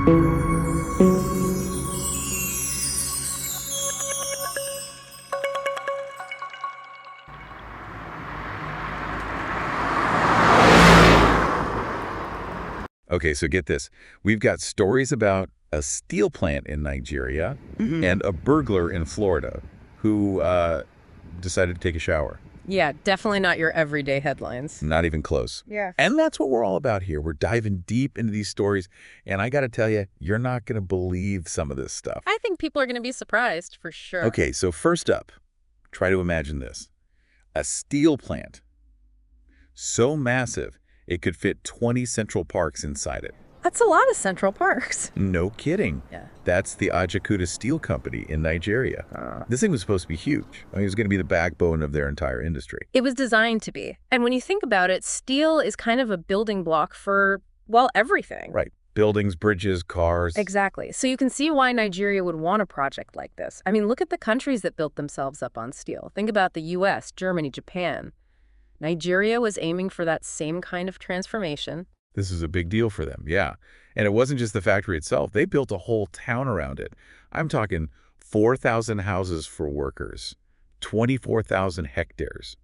Okay, so get this. We've got stories about a steel plant in Nigeria and a burglar in Florida who decided to take a shower. Yeah, definitely not your everyday headlines. Not even close. Yeah. And that's what we're all about here. We're diving deep into these stories. And I got to tell you, you're not going to believe some of this stuff. I think people are going to be surprised, for sure. Okay, so first up, try to imagine this. A steel plant. So massive, it could fit 20 Central Parks inside it. That's a lot of Central Parks. No kidding. Yeah. That's the Ajaokuta Steel Company in Nigeria. This thing was supposed to be huge. I mean, it was going to be the backbone of their entire industry. It was designed to be. And when you think about it, steel is kind of a building block for, well, everything. Right. Buildings, bridges, cars. Exactly. So you can see why Nigeria would want a project like this. I mean, look at the countries that built themselves up on steel. Think about the U.S., Germany, Japan. Nigeria was aiming for that same kind of transformation. This is a big deal for them, yeah. And it wasn't just the factory itself. They built a whole town around it. I'm talking 4,000 houses for workers, 24,000 hectares,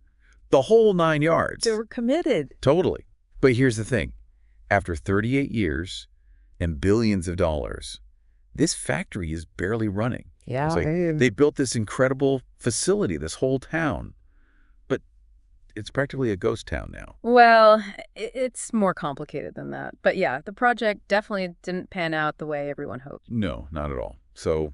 the whole 9 yards. They were committed. Totally. But here's the thing. After 38 years and billions of dollars, this factory is barely running. Yeah. It's like they built this incredible facility, this whole town. But it's practically a ghost town now. Well, it's more complicated than that. But yeah, the project definitely didn't pan out the way everyone hoped. No, not at all. So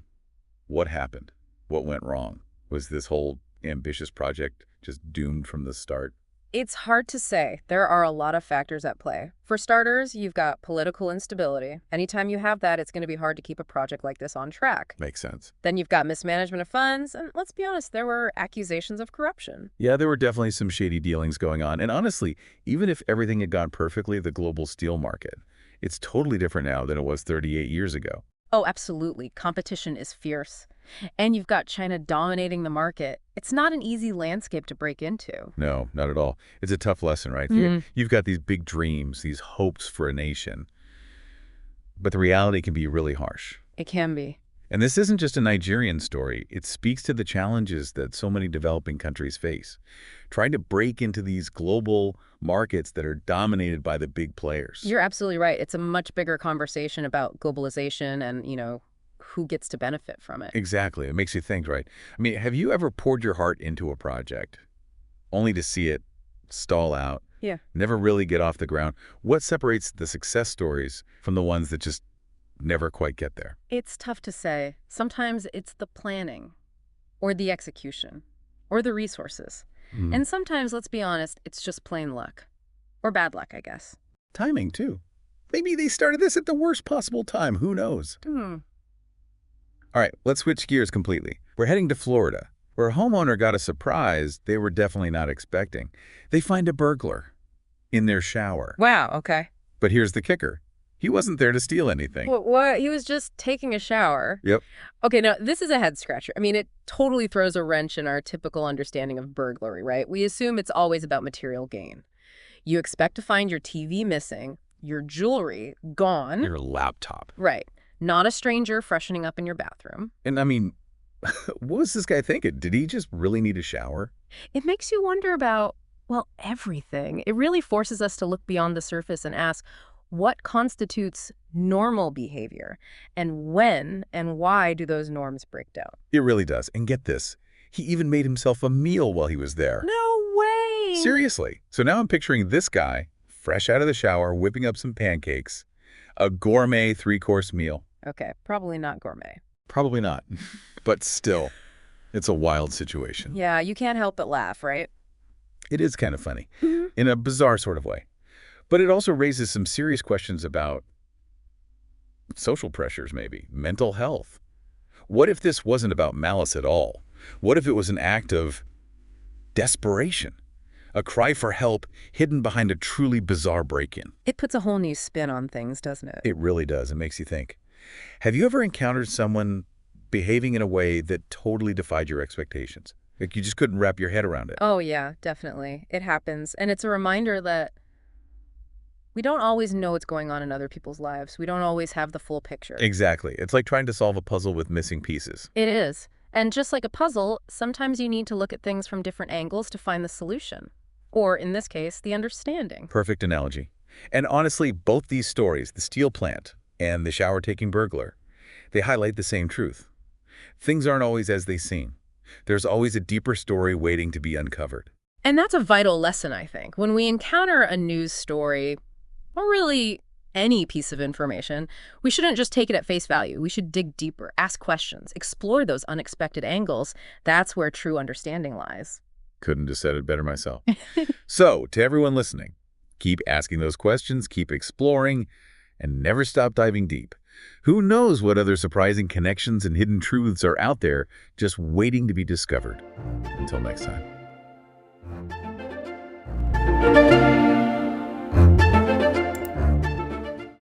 what happened? What went wrong? Was this whole ambitious project just doomed from the start? It's hard to say. There are a lot of factors at play. For starters, you've got political instability. Anytime you have that, it's going to be hard to keep a project like this on track. Makes sense. Then you've got mismanagement of funds, and let's be honest, there were accusations of corruption. Yeah, there were definitely some shady dealings going on. And honestly, even if everything had gone perfectly, the global steel market, it's totally different now than it was 38 years ago. Oh, absolutely. Competition is fierce. And you've got China dominating the market. It's not an easy landscape to break into. No, not at all. It's a tough lesson, right? You've got these big dreams, these hopes for a nation. But the reality can be really harsh. It can be. And this isn't just a Nigerian story. It speaks to the challenges that so many developing countries face, trying to break into these global markets that are dominated by the big players. You're absolutely right. It's a much bigger conversation about globalization and, who gets to benefit from it. Exactly. It makes you think, right? I mean, have you ever poured your heart into a project only to see it stall out? Yeah. Never really get off the ground? What separates the success stories from the ones that just never quite get there? It's tough to say. Sometimes it's the planning or the execution or the resources. And sometimes, let's be honest, it's just plain luck. Or bad luck, I guess. Timing, too. Maybe they started this at the worst possible time. Who knows? All right, let's switch gears completely. We're heading to Florida, where a homeowner got a surprise they were definitely not expecting. They find a burglar in their shower. Wow, okay. But here's the kicker. He wasn't there to steal anything. What? He was just taking a shower? Yep. Okay, now, this is a head-scratcher. I mean, it totally throws a wrench in our typical understanding of burglary, right? We assume it's always about material gain. You expect to find your TV missing, your jewelry gone. Your laptop. Right. Not a stranger freshening up in your bathroom. And I mean, what was this guy thinking? Did he just really need a shower? It makes you wonder about, well, everything. It really forces us to look beyond the surface and ask, what constitutes normal behavior? And when and why do those norms break down? It really does. And get this, he even made himself a meal while he was there. No way! Seriously. So now I'm picturing this guy, fresh out of the shower, whipping up some pancakes, a gourmet 3-course meal. Okay, probably not gourmet. Probably not. But still, it's a wild situation. Yeah, you can't help but laugh, right? It is kind of funny, in a bizarre sort of way. But it also raises some serious questions about social pressures, maybe, mental health. What if this wasn't about malice at all? What if it was an act of desperation? A cry for help hidden behind a truly bizarre break-in? It puts a whole new spin on things, doesn't it? It really does. It makes you think. Have you ever encountered someone behaving in a way that totally defied your expectations? Like you just couldn't wrap your head around it? Oh, yeah, definitely. It happens. And it's a reminder that We don't always know what's going on in other people's lives. We don't always have the full picture. Exactly. It's like trying to solve a puzzle with missing pieces. It is. And just like a puzzle, sometimes you need to look at things from different angles to find the solution. Or, in this case, the understanding. Perfect analogy. And honestly, both these stories, the steel plant and the shower-taking burglar, they highlight the same truth. Things aren't always as they seem. There's always a deeper story waiting to be uncovered. And that's a vital lesson, I think. When we encounter a news story, or really any piece of information, we shouldn't just take it at face value. We should dig deeper, ask questions, explore those unexpected angles. That's where true understanding lies. Couldn't have said it better myself. So, to everyone listening, keep asking those questions, keep exploring, and never stop diving deep. Who knows what other surprising connections and hidden truths are out there just waiting to be discovered. Until next time.